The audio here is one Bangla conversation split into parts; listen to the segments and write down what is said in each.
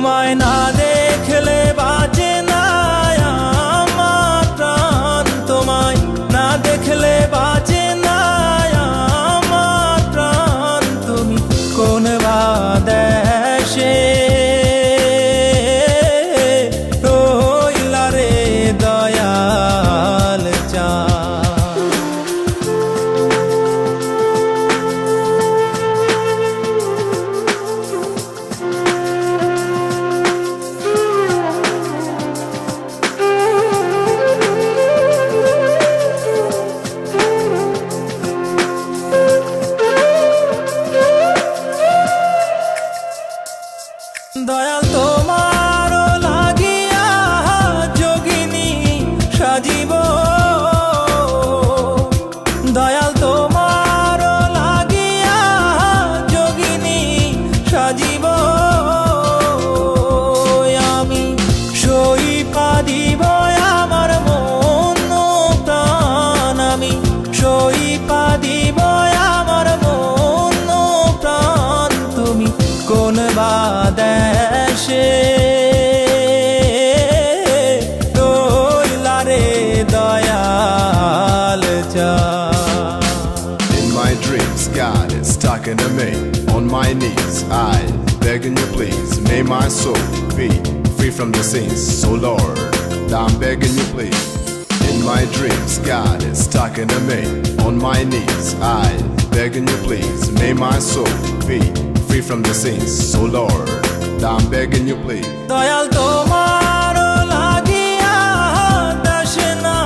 তোমায় না দেখলে বাঁচে না আমার প্রাণ, তোমায় না দেখলে বাঁচে না আমার প্রাণ। তুমি কোন বা দেশে রইলা রে দয়াল চাঁদ। দয়াল তোমার লাগিয়া যোগিনী সাজিব, দয়াল তোমার লাগিয়া যোগিনী সাজিব। আমি সই পা দিব আমার মন প্রাণ, আমি সই পা দিব আমার মন প্রাণ। তুমি কোন বা দেশে রইলা রে দয়াল চাঁদ। In my dreams, God is talking to me. On my knees, I begging you please, may my soul be free from the sins. So Lord, I'm begging you please. In my dreams, God is talking to me. On my knees, I begging you please, may my soul be free from the sins. So Lord, I'm begging you please. Dayal তোমার লাগিয়া দাসে না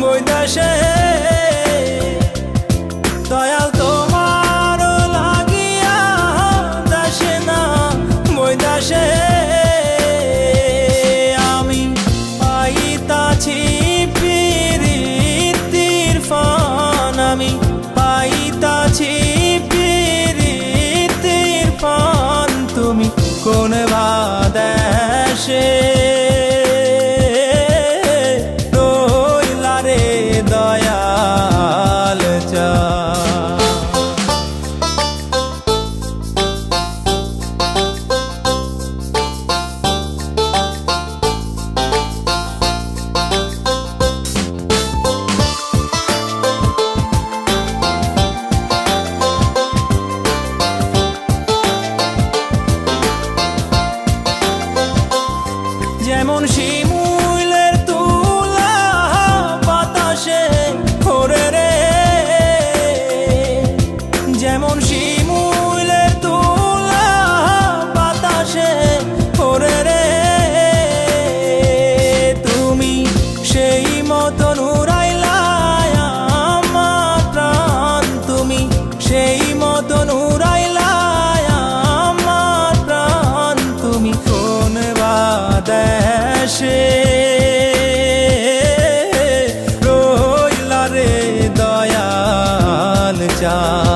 বৈদাসে, দয়াল তোমার লাগিয়া দাসে না বৈদাসে। আমি পাইতাছি প্রীতির ফান, আমি পাইতাছি প্রীতির ফান। তুমি কোন বা দেশে রইলা রে দয়াল চাঁদ। যেমন শিমুলের তুলা বাতাসে ওরে রে, যেমন শিমুলের তুলা বাতাসে ওরে রে। তুমি সেই মতন উড়াইলা আমার প্রাণ, তুমি সেই মতন উড়াইলা আমার প্রাণ। তুমি কোন বা দেশে রইলা রে দয়াল চাঁদ।